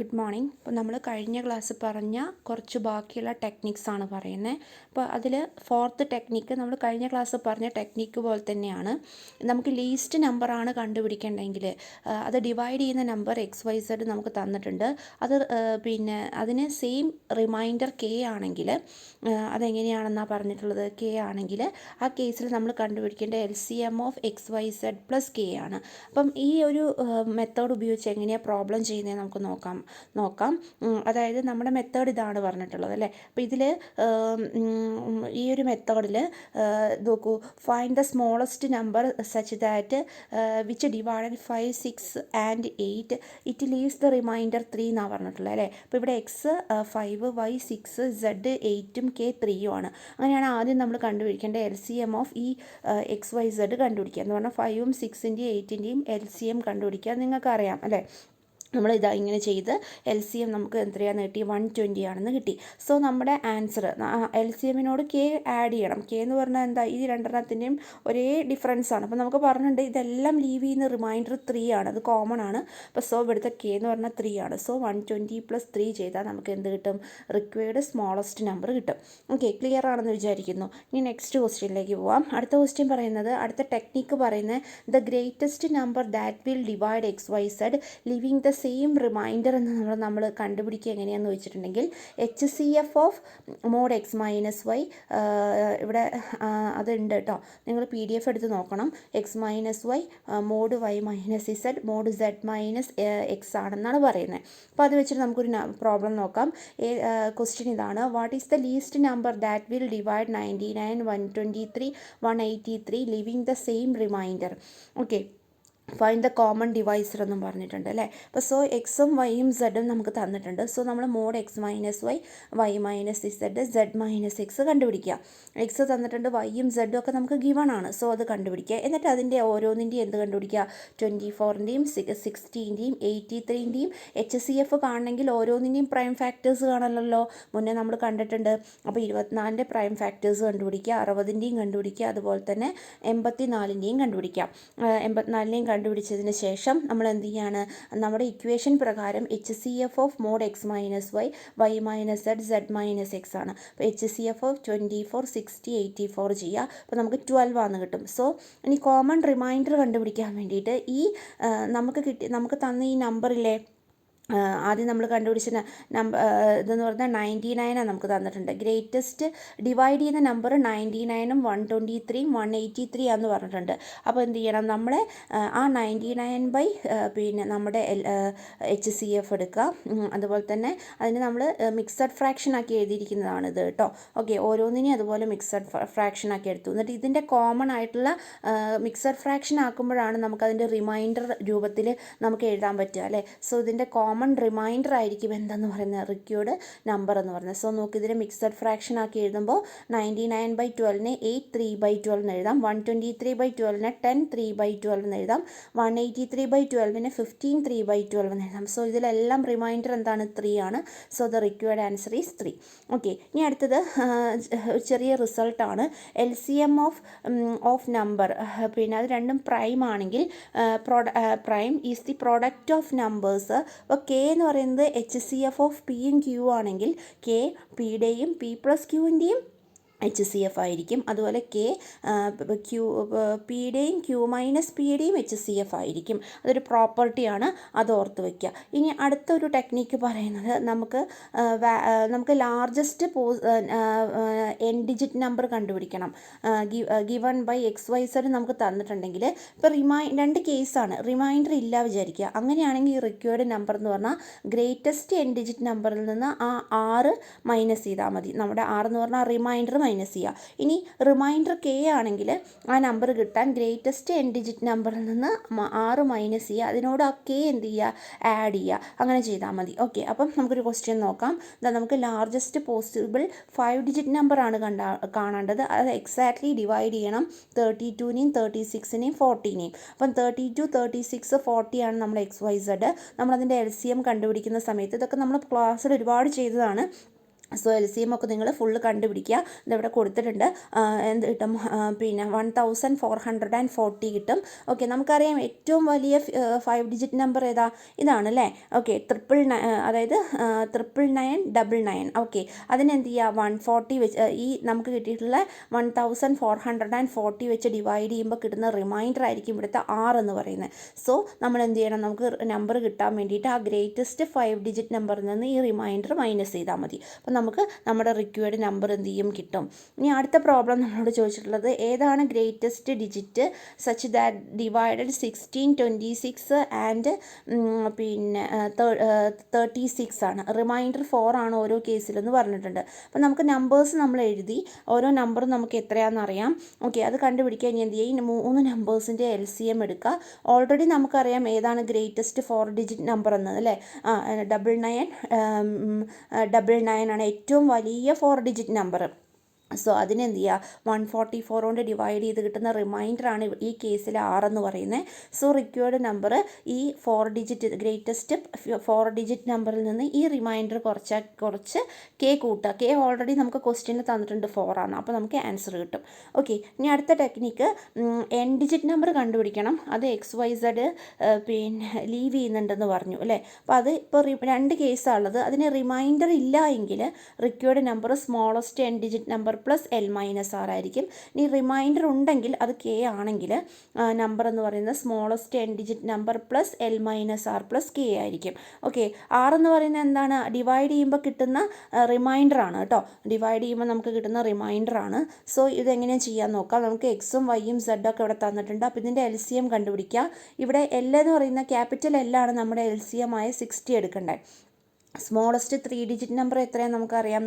Good morning. ഇപ്പോൾ നമ്മൾ കഴിഞ്ഞ ക്ലാസ് പറഞ്ഞ കുറച്ച് ബാക്കിയുള്ള ടെക്നിക്സാണ് പറയുന്നത്. അപ്പോൾ അതിൽ ഫോർത്ത് ടെക്നിക്ക് നമ്മൾ കഴിഞ്ഞ ക്ലാസ് പറഞ്ഞ ടെക്നിക്ക് പോലെ തന്നെയാണ്. നമുക്ക് ലീസ്റ്റ് നമ്പറാണ് കണ്ടുപിടിക്കേണ്ടതെങ്കിൽ അത് ഡിവൈഡ് ചെയ്യുന്ന നമ്പർ XYZ നമുക്ക് തന്നിട്ടുണ്ട്. അത് പിന്നെ അതിന് സെയിം റിമൈൻഡർ K ആണെങ്കിൽ അതെങ്ങനെയാണെന്നാണ് പറഞ്ഞിട്ടുള്ളത്. K ആണെങ്കിൽ ആ കേസിൽ നമ്മൾ കണ്ടുപിടിക്കേണ്ട LCM of XYZ plus K ആണ്. അപ്പം ഈ ഒരു മെത്തേഡ് ഉപയോഗിച്ച് എങ്ങനെയാണ് പ്രോബ്ലം ചെയ്യുന്നത് നമുക്ക് നോക്കാം. അതായത് നമ്മുടെ മെത്തേഡ് ഇതാണ് പറഞ്ഞിട്ടുള്ളത് അല്ലേ. അപ്പോൾ ഇതിൽ ഈ ഒരു മെത്തേഡിൽ നോക്കൂ, find the smallest number such that which divided 5, 6 and 8 it leaves the reminder 3 എന്നാണ് പറഞ്ഞിട്ടുള്ളത് അല്ലേ. അപ്പോൾ ഇവിടെ X 5, Y 6, Z 8, K 3 ആണ്. അങ്ങനെയാണ് ആദ്യം നമ്മൾ കണ്ടുപിടിക്കേണ്ട LCM ഓഫ് ഈ XYZ കണ്ടുപിടിക്കുക എന്ന് പറഞ്ഞാൽ 5ഉം 6ൻ്റെയും 8ൻ്റെയും LCM കണ്ടുപിടിക്കുക. നിങ്ങൾക്കറിയാം അല്ലേ. നമ്മളിതാ ഇങ്ങനെ ചെയ്ത് LCM നമുക്ക് എത്രയാണെന്ന് കിട്ടി, 120 ആണെന്ന് കിട്ടി. സോ നമ്മുടെ ആൻസർ LCMനോട് K ആഡ് ചെയ്യണം. K എന്ന് പറഞ്ഞാൽ എന്താ, ഈ രണ്ടെണ്ണത്തിൻ്റെയും ഒരേ ഡിഫറൻസ് ആണ്. അപ്പോൾ നമുക്ക് പറഞ്ഞിട്ടുണ്ട് ഇതെല്ലാം ലീവ് ചെയ്യുന്ന റിമൈൻഡർ 3 ആണ്, അത് കോമൺ ആണ്. അപ്പോൾ സോ ഇവിടുത്തെ K എന്ന് പറഞ്ഞാൽ 3 ആണ്. സോ 120 + 3 ചെയ്താൽ നമുക്ക് എന്ത് കിട്ടും, റിക്വയർഡ് സ്മോളസ്റ്റ് നമ്പർ കിട്ടും. ഓക്കെ, ക്ലിയർ ആണെന്ന് വിചാരിക്കുന്നു. ഇനി നെക്സ്റ്റ് ക്വസ്റ്റ്യനിലേക്ക് പോവാം. അടുത്ത ക്വസ്റ്റ്യൻ പറയുന്നത്, അടുത്ത ടെക്നിക്ക് പറയുന്നത് the greatest number that will divide XYZ leaving the same remainder എന്ന് നമ്മൾ കണ്ടുപിടിക്കുക എങ്ങനെയാണെന്ന് വെച്ചിട്ടുണ്ടെങ്കിൽ HCF of mod X minus Y, ഇവിടെ അതുണ്ട് കേട്ടോ, നിങ്ങൾ PDF എടുത്ത് നോക്കണം. X minus Y mod Y minus Z mod Z minus X ആണെന്നാണ് പറയുന്നത്. അപ്പോൾ അത് വെച്ചിട്ട് നമുക്കൊരു പ്രോബ്ലം നോക്കാം. ക്വസ്റ്റ്യൻ ഇതാണ്, what is the least number that will divide 99, 123, 183 leaving the same remainder. Okay, find the common divisor എന്നും പറഞ്ഞിട്ടുണ്ട് അല്ലേ. അപ്പോൾ സോ എക്സും വൈയും സെഡും നമുക്ക് തന്നിട്ടുണ്ട്. സോ നമ്മൾ mod X minus Y, Y minus Z, Z minus X കണ്ടുപിടിക്കുക. എക്സ് തന്നിട്ടുണ്ട്, വൈയും സെഡും ഒക്കെ നമുക്ക് ഗിവൺ ആണ്. സോ അത് കണ്ടുപിടിക്കുക. എന്നിട്ട് അതിൻ്റെ ഓരോന്നിൻ്റെയും എന്ത് കണ്ടുപിടിക്കുക, 24ൻ്റെയും 16ൻ്റെയും 83ൻ്റെയും HCF കാണണമെങ്കിൽ ഓരോന്നിൻ്റെയും പ്രൈം ഫാക്ടേഴ്സ് കാണണമല്ലോ, മുന്നേ നമ്മൾ കണ്ടിട്ടുണ്ട്. അപ്പോൾ 24ൻ്റെ പ്രൈം ഫാക്ടേഴ്സ് കണ്ടുപിടിക്കുക, 60ൻ്റെയും കണ്ടുപിടിക്കുക, അതുപോലെ തന്നെ 84ൻ്റെയും കണ്ടുപിടിക്കുക. 84ൻ്റെയും കണ്ടുപിടിച്ചതിന് ശേഷം നമ്മൾ എന്ത് ചെയ്യാണ്, നമ്മുടെ ഇക്വേഷൻ പ്രകാരം HCF of mod X minus Y, Y minus Z, Z minus X ആണ്. അപ്പോൾ HCF ഓഫ് 24, 60, 84 ചെയ്യുക. അപ്പോൾ നമുക്ക് 12 ആണെന്ന് കിട്ടും. സോ ഇനി കോമൺ റിമൈൻഡർ കണ്ടുപിടിക്കാൻ വേണ്ടിയിട്ട് ഈ നമുക്ക് തന്ന ഈ നമ്പറില്ലേ, ആദ്യം നമ്മൾ കണ്ടുപിടിച്ച നമ്പർ ഇതെന്ന് പറഞ്ഞാൽ 99 നമുക്ക് തന്നിട്ടുണ്ട്. ഗ്രേറ്റസ്റ്റ് ഡിവൈഡ് ചെയ്യുന്ന നമ്പർ 99ഉം 123ഉം 183 ആണെന്ന് പറഞ്ഞിട്ടുണ്ട്. അപ്പോൾ എന്ത് ചെയ്യണം, നമ്മൾ ആ 99 പിന്നെ നമ്മുടെ HCF എടുക്കുക. അതുപോലെ തന്നെ അതിന് നമ്മൾ മിക്സഡ് ഫ്രാക്ഷൻ ആക്കി എഴുതിയിരിക്കുന്നതാണ് ഇത് കേട്ടോ. ഓക്കെ, ഓരോന്നിനെയും അതുപോലെ മിക്സഡ് ഫ്രാക്ഷൻ ആക്കി എടുത്തു. എന്നിട്ട് ഇതിൻ്റെ കോമൺ ആയിട്ടുള്ള മിക്സഡ് ഫ്രാക്ഷൻ ആക്കുമ്പോഴാണ് നമുക്കതിൻ്റെ റിമൈൻഡർ രൂപത്തിൽ നമുക്ക് എഴുതാൻ പറ്റുക അല്ലേ. സോ ഇതിൻ്റെ കോമൺ റിമൈൻഡർ ആയിരിക്കും എന്തെന്ന് പറയുന്നത്, റിക്വേർഡ് നമ്പർ എന്ന് പറയുന്നത്. സോ നമുക്ക് ഇതിനെ മിക്സഡ് ഫ്രാക്ഷൻ ആക്കി എഴുതുമ്പോൾ 99/12നെ 8/3/12 എന്ന് എഴുതാം, 123/12നെ 10/3/12 എന്ന് എഴുതാം, 183/12നെ 15/3/12 എന്ന് എഴുതാം. സോ ഇതിലെല്ലാം റിമൈൻഡർ എന്താണ്, 3 ആണ്. So the required answer is 3. Okay, ഇനി അടുത്തത് ചെറിയ റിസൾട്ടാണ്. LCM ഓഫ് നമ്പർ, പിന്നെ അത് രണ്ടും പ്രൈം ആണെങ്കിൽ prime is the product of numbers. അപ്പോൾ K എന്ന് പറയുന്നത് HCF ഓഫ് Pയും Q ആണെങ്കിൽ K Pയുടെയും P + Qൻ്റെയും HCF ആയിരിക്കും. അതുപോലെ Pയുടെയും Q - Pയുടെയും HCF ആയിരിക്കും. അതൊരു പ്രോപ്പർട്ടിയാണ്, അത് ഓർത്ത് വയ്ക്കുക. ഇനി അടുത്തൊരു ടെക്നിക്ക് പറയുന്നത്, നമുക്ക് ലാർജസ്റ്റ് n ഡിജിറ്റ് നമ്പർ കണ്ടുപിടിക്കണം. ഗിവൺ ബൈ XYZ നമുക്ക് തന്നിട്ടുണ്ടെങ്കിൽ, ഇപ്പോൾ രണ്ട് കേസാണ്. റിമൈൻഡർ ഇല്ല വിചാരിക്കുക. അങ്ങനെയാണെങ്കിൽ റിക്വയർഡ് നമ്പർ എന്ന് പറഞ്ഞാൽ ഗ്രേറ്റസ്റ്റ് n ഡിജിറ്റ് നമ്പറിൽ നിന്ന് ആ 6 മൈനസ് ചെയ്താൽ മതി. നമ്മുടെ 6 എന്ന് പറഞ്ഞാൽ റിമൈൻഡർ മൈനസ് ചെയ്യുക. ഇനി റിമൈൻഡർ K ആണെങ്കിൽ ആ നമ്പർ കിട്ടാൻ ഗ്രേറ്റസ്റ്റ് n ഡിജിറ്റ് നമ്പറിൽ നിന്ന് 6 മൈനസ് ചെയ്യുക, അതിനോട് ആ K എന്ത് ചെയ്യുക, ആഡ് ചെയ്യുക. അങ്ങനെ ചെയ്താൽ മതി. ഓക്കെ, അപ്പം നമുക്കൊരു ക്വസ്റ്റ്യൻ നോക്കാം. നമുക്ക് ലാർജസ്റ്റ് പോസിബിൾ 5 ഡിജിറ്റ് നമ്പറാണ് കാണേണ്ടത്. അത് എക്സാക്ട്ലി ഡിവൈഡ് ചെയ്യണം 32നെയും 36നെയും 40നെയും. അപ്പം 32, 36, 40 ആണ് നമ്മുടെ XYZ. നമ്മളതിൻ്റെ LCM കണ്ടുപിടിക്കുന്ന സമയത്ത്, ഇതൊക്കെ നമ്മൾ ക്ലാസ്സിൽ ഒരുപാട് ചെയ്തതാണ്. സോ LCM ഒക്കെ നിങ്ങൾ ഫുള്ള് കണ്ടുപിടിക്കുക. ഇതിവിടെ കൊടുത്തിട്ടുണ്ട്. എന്ത് കിട്ടും? പിന്നെ 1440 കിട്ടും. ഓക്കെ, നമുക്കറിയാം ഏറ്റവും വലിയ 5 ഡിജിറ്റ് നമ്പർ ഏതാ? ഇതാണ് അല്ലേ? ഓക്കെ, 99999. ഓക്കെ, അതിനെന്ത് ചെയ്യുക? 140 വെച്ച് ഈ നമുക്ക് കിട്ടിയിട്ടുള്ള 1440 വെച്ച് ഡിവൈഡ് ചെയ്യുമ്പോൾ കിട്ടുന്ന റിമൈൻഡർ ആയിരിക്കും ഇവിടുത്തെ 6 എന്ന് പറയുന്നത്. സോ നമ്മൾ എന്ത് ചെയ്യണം? നമുക്ക് നമ്പർ കിട്ടാൻ വേണ്ടിയിട്ട് ആ ഗ്രേറ്റസ്റ്റ് 5 ഡിജിറ്റ് നമ്പറിൽ നിന്ന് ഈ റിമൈൻഡർ മൈനസ് ചെയ്താൽ മതി. അപ്പോൾ നമുക്ക് നമ്മുടെ റിക്വയർഡ് നമ്പർ എന്ത് ചെയ്യും? കിട്ടും. ഇനി അടുത്ത പ്രോബ്ലം നമ്മളോട് ചോദിച്ചിട്ടുള്ളത് ഏതാണ് greatest digit such that divided 16, 26 and പിന്നെ 36 ആണ്. റിമൈൻഡർ 4 ആണ് ഓരോ കേസിലെന്ന് പറഞ്ഞിട്ടുണ്ട്. അപ്പോൾ നമുക്ക് നമ്പേഴ്സ് നമ്മൾ എഴുതി ഓരോ നമ്പറും നമുക്ക് എത്രയാണെന്ന് അറിയാം. ഓക്കെ, അത് കണ്ടുപിടിക്കാൻ ഇനി എന്ത് ചെയ്യും? 3 നമ്പേഴ്സിൻ്റെ LCM എടുക്കുക. ഓൾറെഡി നമുക്കറിയാം ഏതാണ് ഗ്രേറ്റസ്റ്റ് 4 ഡിജിറ്റ് നമ്പർ എന്നത് അല്ലേ? 9999 ആണ് ഏറ്റവും വലിയ 4 ഡിജിറ്റ് നമ്പർ. സോ അതിനെന്ത് ചെയ്യുക? 144 കൊണ്ട് ഡിവൈഡ് ചെയ്ത് കിട്ടുന്ന റിമൈൻഡറാണ് ഈ കേസിൽ 6 എന്ന് പറയുന്നത്. സോ റിക്വയർഡ് നമ്പർ ഈ 4 ഡിജിറ്റ് ഗ്രേറ്റസ്റ്റ് 4 ഡിജിറ്റ് നമ്പറിൽ നിന്ന് ഈ റിമൈൻഡർ കുറച്ച് കെ കൂട്ടുക. കെ ഓൾറെഡി നമുക്ക് ക്വസ്റ്റ്യനിൽ തന്നിട്ടുണ്ട് 4 ആണ്. അപ്പോൾ നമുക്ക് ആൻസർ കിട്ടും. ഓക്കെ, ഇനി അടുത്ത ടെക്നിക്ക് n ഡിജിറ്റ് നമ്പർ കണ്ടുപിടിക്കണം. അത് XYZ പിന്നെ ലീവ് ചെയ്യുന്നുണ്ടെന്ന് പറഞ്ഞു അല്ലേ? അപ്പോൾ അത് ഇപ്പോൾ 2 കേസാണ് ഉള്ളത്. അതിന് റിമൈൻഡർ ഇല്ല എങ്കിൽ required number smallest n digit number plus L-R ആയിരിക്കും. ഇനി റിമൈൻഡർ ഉണ്ടെങ്കിൽ അത് K ആണെങ്കിൽ നമ്പർ എന്ന് പറയുന്നത് smallest n digit number plus L-R plus K ആയിരിക്കും. ഓക്കെ, 6 എന്ന് പറയുന്നത് എന്താണ്? ഡിവൈഡ് ചെയ്യുമ്പോൾ കിട്ടുന്ന റിമൈൻഡറാണ് കേട്ടോ. ഡിവൈഡ് ചെയ്യുമ്പോൾ നമുക്ക് കിട്ടുന്ന റിമൈൻഡറാണ്. സോ ഇതെങ്ങനെയാണ് ചെയ്യാൻ നോക്കാം. നമുക്ക് എക്സും വൈയും സെഡൊക്കെ ഇവിടെ തന്നിട്ടുണ്ട്. അപ്പോൾ ഇതിൻ്റെ LCM കണ്ടുപിടിക്കുക. ഇവിടെ L എന്ന് പറയുന്ന ക്യാപിറ്റൽ L ആണ് നമ്മുടെ LCM ആയ 60 എടുക്കേണ്ടത്. സ്മോളസ്റ്റ് 3 ഡിജിറ്റ് നമ്പർ എത്രയാണ് നമുക്കറിയാം?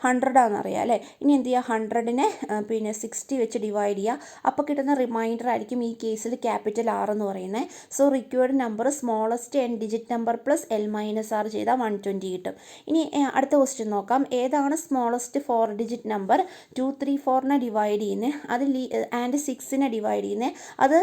100 ആണെന്നറിയാം അല്ലേ? ഇനി എന്ത് ചെയ്യുക? 100നെ പിന്നെ 60 വെച്ച് ഡിവൈഡ് ചെയ്യുക. അപ്പോൾ കിട്ടുന്ന റിമൈൻഡർ ആയിരിക്കും ഈ കേസിൽ ക്യാപിറ്റൽ R എന്ന് പറയുന്നത്. So required number smallest n digit number plus L-R ചെയ്താൽ 120 കിട്ടും. ഇനി അടുത്ത ക്വസ്റ്റ്യൻ നോക്കാം. ഏതാണ് സ്മോളസ്റ്റ് 4 ഡിജിറ്റ് നമ്പർ? 234നെ ഡിവൈഡ് ചെയ്യുന്നത് അത് ആൻഡ് 6നെ ഡിവൈഡ് ചെയ്യുന്നത് അത്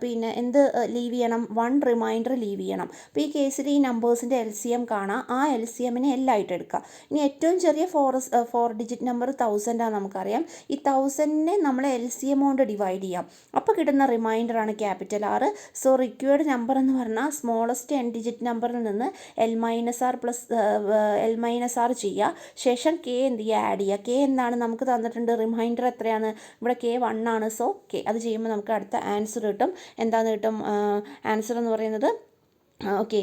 പിന്നെ എന്ത് ലീവ് ചെയ്യണം? 1 റിമൈൻഡർ ലീവ് ചെയ്യണം. അപ്പോൾ ഈ കേസിൽ ഈ നമ്പേഴ്സിൻ്റെ LCM കാണാം. ആ LCMനെ L ആയിട്ട് എടുക്കുക. ഇനി ഏറ്റവും ചെറിയ 4 ഡിജിറ്റ് നമ്പർ 1000 ആണ് നമുക്കറിയാം. ഈ 1000നെ നമ്മൾ LCM കൊണ്ട് ഡിവൈഡ് ചെയ്യാം. അപ്പോൾ കിട്ടുന്ന റിമൈൻഡറാണ് capital R. So required number എന്ന് പറഞ്ഞാൽ സ്മോളസ്റ്റ് n ഡിജിറ്റ് നമ്പറിൽ നിന്ന് L-R ചെയ്യുക. ശേഷം K എന്ത് ചെയ്യുക? ആഡ് ചെയ്യുക. K എന്താണ് നമുക്ക് തന്നിട്ടുണ്ട്? റിമൈൻഡർ എത്രയാണ്? ഇവിടെ K 1 ആണ്. സോ K അത് ചെയ്യുമ്പോൾ നമുക്ക് അടുത്ത ആൻസർ കിട്ടും. എന്താണെന്ന് കിട്ടും? ആൻസർ എന്ന് പറയുന്നത് ഓക്കെ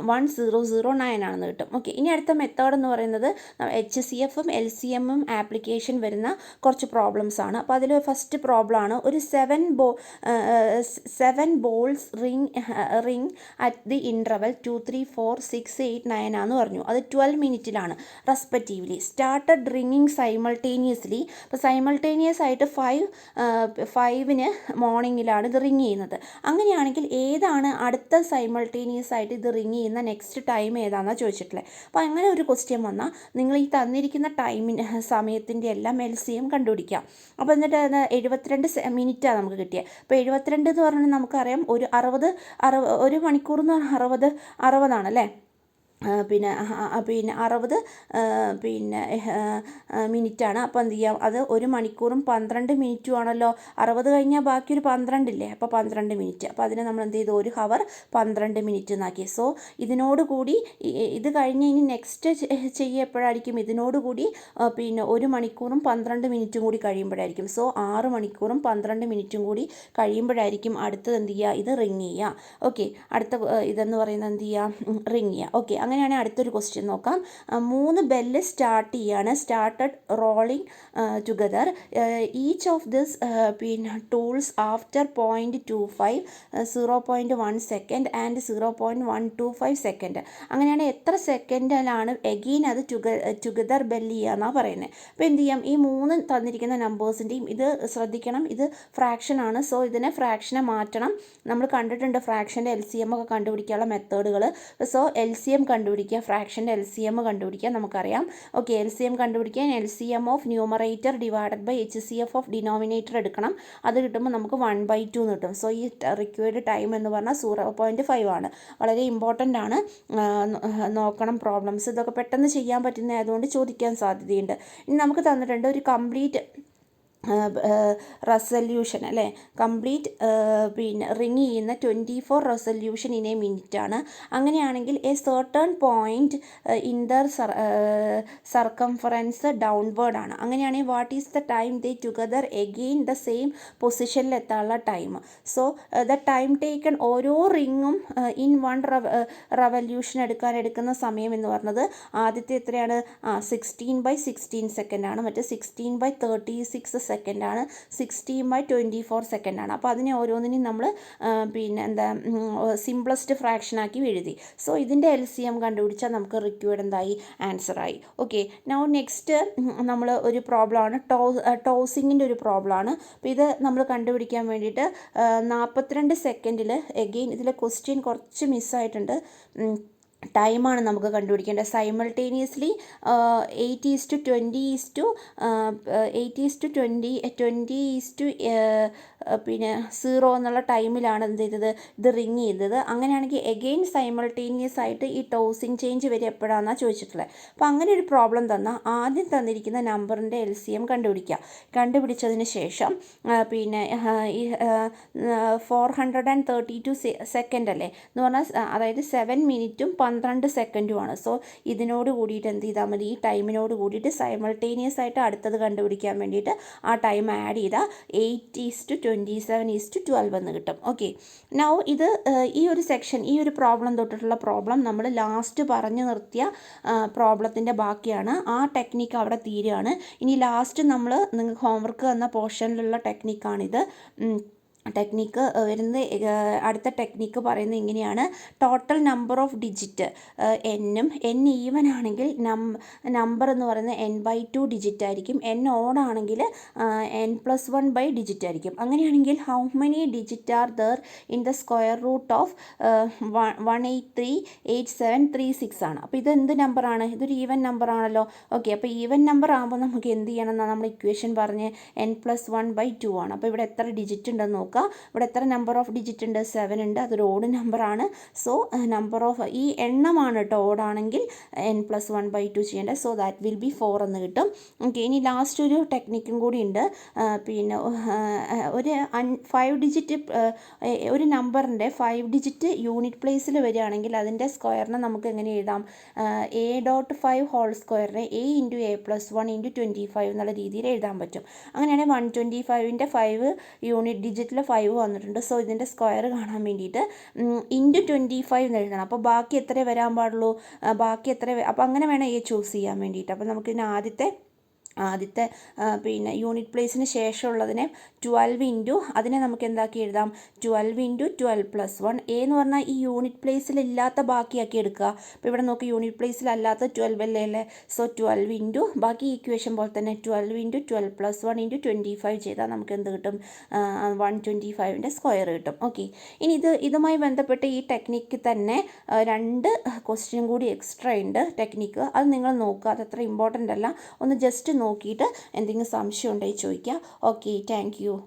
1009 ആണെന്ന് കിട്ടും. ഓക്കെ, ഇനി അടുത്ത മെത്തേഡ് എന്ന് പറയുന്നത് HCFും LCMും ആപ്ലിക്കേഷൻ വരുന്ന കുറച്ച് പ്രോബ്ലംസ് ആണ്. അപ്പോൾ അതിൽ ഫസ്റ്റ് പ്രോബ്ലം ആണ് ഒരു 7 balls ring at the interval 2, 3, 4, 6, 8, 9 ആണെന്ന് പറഞ്ഞു. അത് 12 മിനിറ്റിലാണ് റെസ്പെക്റ്റീവ്ലി. സ്റ്റാർട്ടഡ് റിങ്ങിങ് സൈമൾട്ടേനിയസ്ലി. അപ്പോൾ സൈമൾട്ടേനിയസ് ആയിട്ട് 5ന് മോർണിംഗിലാണ് ഇത് റിങ് ചെയ്യുന്നത്. അങ്ങനെയാണെങ്കിൽ ഏതാണ് അടുത്ത ആയിട്ട് ഇത് റിങ് ചെയ്യുന്ന നെക്സ്റ്റ് ടൈം ഏതാണെന്നാണ് ചോദിച്ചിട്ടുള്ളത്. അപ്പോൾ അങ്ങനെ ഒരു ക്വസ്റ്റ്യൻ വന്നാൽ നിങ്ങൾ ഈ തന്നിരിക്കുന്ന സമയത്തിൻ്റെ എല്ലാം LCM കണ്ടുപിടിക്കാം. അപ്പോൾ എന്നിട്ട് 72 മിനിറ്റാണ് നമുക്ക് കിട്ടിയത്. അപ്പോൾ 72 എന്ന് പറഞ്ഞാൽ നമുക്കറിയാം ഒരു 1 മണിക്കൂർ എന്ന് പറഞ്ഞാൽ 60 ആണല്ലേ? പിന്നെ 60 മിനിറ്റാണ്. അപ്പോൾ എന്ത് ചെയ്യാം? അത് 1 മണിക്കൂറും 12 മിനിറ്റും ആണല്ലോ. 60 കഴിഞ്ഞാൽ ബാക്കി ഒരു 12 ഇല്ലേ? അപ്പോൾ 12 മിനിറ്റ്. അപ്പോൾ അതിനെ നമ്മൾ എന്ത് ചെയ്തു? 1 ഹവർ 12 മിനിറ്റ് എന്നാക്കി. സോ ഇതിനോടുകൂടി ഇത് കഴിഞ്ഞ് ഇനി നെക്സ്റ്റ് ചെയ്യപ്പോഴായിരിക്കും ഇതിനോടുകൂടി പിന്നെ 1 മണിക്കൂറും 12 മിനിറ്റും കൂടി കഴിയുമ്പോഴായിരിക്കും. സോ 6 മണിക്കൂറും 12 മിനിറ്റും കൂടി കഴിയുമ്പോഴായിരിക്കും അടുത്തത് എന്ത് ചെയ്യുക? ഇത് റിങ് ചെയ്യുക. ഓക്കെ, അടുത്ത ഇതെന്ന് പറയുന്നത് എന്ത് ചെയ്യുക? റിങ് ചെയ്യുക. ഓക്കെ, അങ്ങനെയാണെങ്കിൽ അടുത്തൊരു ക്വസ്റ്റ്യൻ നോക്കാം. 3 ബെല്ല് സ്റ്റാർട്ട് ചെയ്യാണ്. Started rolling together. Each of this പിന്നെ tolls after 0.25, 0.1 second and 0.125 second. അങ്ങനെയാണെങ്കിൽ എത്ര സെക്കൻഡിലാണ് എഗെയിൻ അത് ടുഗദർ ബെല്ല് ചെയ്യുക എന്നാണ് പറയുന്നത്. അപ്പോൾ എന്ത് ചെയ്യാം? ഈ 3 തന്നിരിക്കുന്ന നമ്പേഴ്സിൻ്റെയും ഇത് ശ്രദ്ധിക്കണം, ഇത് ഫ്രാക്ഷനാണ്. സോ ഇതിനെ ഫ്രാക്ഷനെ മാറ്റണം. നമ്മൾ കണ്ടിട്ടുണ്ട് ഫ്രാക്ഷൻ്റെ LCM ഒക്കെ കണ്ടുപിടിക്കാനുള്ള മെത്തേഡുകൾ. സോ LCM കണ്ടുപിടിക്കുക, ഫ്രാക്ഷൻ്റെ LCM കണ്ടുപിടിക്കുക. നമുക്കറിയാം. ഓക്കെ, LCM കണ്ടുപിടിക്കാൻ LCM of numerator divided by HCF of denominator എടുക്കണം. അത് കിട്ടുമ്പോൾ നമുക്ക് 1/2 എന്ന് കിട്ടും. സോ ഈ റിക്വയർഡ് ടൈം എന്ന് പറഞ്ഞാൽ 0.5 ആണ്. വളരെ ഇമ്പോർട്ടൻ്റ് ആണ്, നോക്കണം പ്രോബ്ലംസ്. ഇതൊക്കെ പെട്ടെന്ന് ചെയ്യാൻ പറ്റുന്നതായതുകൊണ്ട് ചോദിക്കാൻ സാധ്യതയുണ്ട്. ഇനി നമുക്ക് തന്നിട്ടുണ്ട് ഒരു കംപ്ലീറ്റ് റെസല്യൂഷൻ അല്ലേ, കംപ്ലീറ്റ് പിന്നെ റിങ് ചെയ്യുന്ന 24 റെസല്യൂഷൻ ഇൻ എ മിനിറ്റ് ആണ്. അങ്ങനെയാണെങ്കിൽ A certain point in there circumference downward ആണ്. അങ്ങനെയാണെങ്കിൽ what is the time they together again the same പൊസിഷനിൽ എത്താനുള്ള time. So the time taken ഓരോ റിങ്ങും ഇൻ വൺ റെവല്യൂഷൻ എടുക്കുന്ന സമയം എന്ന് പറഞ്ഞത് ആദ്യത്തെ എത്രയാണ്? 16/16 സെക്കൻഡാണ്. മറ്റേ 16/36 സെക്കൻഡാണ്. 16/24 സെക്കൻഡാണ്. അപ്പോൾ അതിനെ ഓരോന്നിനും നമ്മൾ പിന്നെ എന്താ സിംപ്ലസ്റ്റ് ഫ്രാക്ഷനാക്കി എഴുതി. സോ ഇതിൻ്റെ LCM കണ്ടുപിടിച്ചാൽ നമുക്ക് റിക്വയർഡ് എന്തായി? ആൻസറായി. ഓക്കെ, നൗ നെക്സ്റ്റ് നമ്മൾ ഒരു പ്രോബ്ലമാണ് ടോസിങ്ങിൻ്റെ ഒരു പ്രോബ്ലമാണ്. അപ്പോൾ ഇത് നമ്മൾ കണ്ടുപിടിക്കാൻ വേണ്ടിയിട്ട് 42 സെക്കൻഡിൽ എഗെയിൻ ഇതിൽ ക്വസ്റ്റ്യൻ കുറച്ച് മിസ്സായിട്ടുണ്ട്. ടൈമാണ് നമുക്ക് കണ്ടുപിടിക്കേണ്ടത്. സൈമൾട്ടേനിയസ്ലി 8:20 പിന്നെ 0 എന്നുള്ള ടൈമിലാണ് എന്ത് ചെയ്തത്? ഇത് റിങ് ചെയ്തത്. അങ്ങനെയാണെങ്കിൽ എഗെയിൻ സൈമൾട്ടേനിയസ് ആയിട്ട് ഈ ടോസിങ് ചേഞ്ച് വരെ എപ്പോഴാണെന്നാണ് ചോദിച്ചിട്ടുള്ളത്. അപ്പോൾ അങ്ങനെ ഒരു പ്രോബ്ലം തന്നാൽ ആദ്യം തന്നിരിക്കുന്ന നമ്പറിൻ്റെ LCM കണ്ടുപിടിക്കുക. കണ്ടുപിടിച്ചതിന് ശേഷം പിന്നെ ഈ 432 സെക്കൻഡ് അല്ലേ എന്ന് പറഞ്ഞാൽ, അതായത് 7 മിനിറ്റും 12 സെക്കൻഡുമാണ്. സോ ഇതിനോട് കൂടിയിട്ട് എന്ത് ചെയ്താൽ മതി? ഈ ടൈമിനോട് കൂടിയിട്ട് സൈമൾട്ടേനിയസ് ആയിട്ട് അടുത്തത് കണ്ടുപിടിക്കാൻ വേണ്ടിയിട്ട് ആ ടൈം ആഡ് ചെയ്താൽ 8:27:12 എന്ന് കിട്ടും. ഓക്കെ, നൗ ഇത് ഈ ഒരു സെക്ഷൻ, ഈ ഒരു പ്രോബ്ലം തൊട്ടിട്ടുള്ള പ്രോബ്ലം നമ്മൾ ലാസ്റ്റ് പറഞ്ഞു നിർത്തിയ പ്രോബ്ലത്തിൻ്റെ ബാക്കിയാണ്. ആ ടെക്നിക്ക് അവിടെ തീരുകയാണ്. ഇനി ലാസ്റ്റ് നമ്മൾ നിങ്ങൾക്ക് ഹോംവർക്ക് തന്ന പോർഷനിലുള്ള ടെക്നിക്കാണിത്. ടെക്നിക്ക് വരുന്നത്, അടുത്ത ടെക്നിക്ക് പറയുന്നത് ഇങ്ങനെയാണ്. ടോട്ടൽ നമ്പർ ഓഫ് ഡിജിറ്റ് എന്നും, n ഈവൻ ആണെങ്കിൽ നമ്പർ എന്ന് പറയുന്നത് n/2 ഡിജിറ്റ് ആയിരിക്കും. n ഓഡ് ആണെങ്കിൽ n+1 ഡിജിറ്റ് ആയിരിക്കും. അങ്ങനെയാണെങ്കിൽ how many digit are there in the square root of 1838736 ആണ്. അപ്പോൾ ഇത് എന്ത് നമ്പറാണ്? ഇതൊരു ഈവൻ നമ്പർ ആണല്ലോ. ഓക്കെ, അപ്പോൾ ഈവൻ നമ്പർ ആകുമ്പോൾ നമുക്ക് എന്ത് ചെയ്യണം എന്നാണ് നമ്മൾ ഇക്വേഷൻ പറഞ്ഞ് n+1/2 ആണ്. അപ്പോൾ ഇവിടെ എത്ര ഡിജിറ്റ് ഉണ്ടെന്ന് നോക്കുക. ഇവിടെ എത്ര നമ്പർ ഓഫ് ഡിജിറ്റ് ഉണ്ട്? 7 ഉണ്ട്. അതൊരു ഓഡ് നമ്പറാണ്. സോ നമ്പർ ഓഫ് ഈ എണ്ണമാണ് കേട്ടോ ഓടാണെങ്കിൽ n+1/2 ചെയ്യേണ്ടത്. സോ ദാറ്റ് വിൽ ബി 4 എന്ന് കിട്ടും. ഓക്കെ, ഇനി ലാസ്റ്റ് ഒരു ടെക്നിക്കും കൂടി ഉണ്ട്. പിന്നെ ഒരു 5 ഡിജിറ്റ് ഒരു നമ്പറിൻ്റെ 5 ഡിജിറ്റ് യൂണിറ്റ് പ്ലേസിൽ വരികയാണെങ്കിൽ അതിൻ്റെ സ്ക്വയറിനെ നമുക്ക് എങ്ങനെ എഴുതാം? a.5 ഹോൾ സ്ക്വയറിനെ a+1 × 25 എന്നുള്ള രീതിയിൽ എഴുതാൻ പറ്റും. അങ്ങനെയാണെങ്കിൽ 125ൻ്റെ 5 യൂണിറ്റ് ഡിജിറ്റിൽ 5 വന്നിട്ടുണ്ട്. സോ ഇതിൻ്റെ സ്ക്വയർ കാണാൻ വേണ്ടിയിട്ട് × 25 എന്ന് എഴുതണം. അപ്പോൾ ബാക്കി എത്ര വരാൻ പാടുള്ളൂ? അപ്പോൾ അങ്ങനെ വേണം ചൂസ് ചെയ്യാൻ വേണ്ടിയിട്ട്. അപ്പോൾ നമുക്ക് ഇതിന് ആദ്യത്തെ പിന്നെ യൂണിറ്റ് പ്ലേസിന് ശേഷമുള്ളതിനെ 12 അതിനെ നമുക്ക് എന്താക്കി എഴുതാം? 12 × 12+1. എന്ന് പറഞ്ഞാൽ ഈ യൂണിറ്റ് പ്ലേസിലില്ലാത്ത ബാക്കിയാക്കി എടുക്കുക. അപ്പോൾ ഇവിടെ നോക്കി, യൂണിറ്റ് പ്ലേസിലല്ലാത്ത 12 അല്ലേ. സോ 12 ബാക്കി ഇക്വേഷൻ പോലെ തന്നെ 12 × 12+1 × 25 ചെയ്താൽ നമുക്ക് എന്ത് കിട്ടും? 125ൻ്റെ സ്ക്വയർ കിട്ടും. ഓക്കെ, ഇനി ഇതുമായി ബന്ധപ്പെട്ട് ഈ ടെക്നിക്ക് തന്നെ 2 ക്വസ്റ്റ്യൻ കൂടി എക്സ്ട്രാ ഉണ്ട് ടെക്നിക്ക്. അത് നിങ്ങൾ നോക്കുക. അതത്ര ഇമ്പോർട്ടൻ്റ് അല്ല. ഒന്ന് ജസ്റ്റ് നോക്കിയിട്ട് എന്തെങ്കിലും സംശയം ഉണ്ടെങ്കിൽ ചോദിക്കുക. Okay, thank you.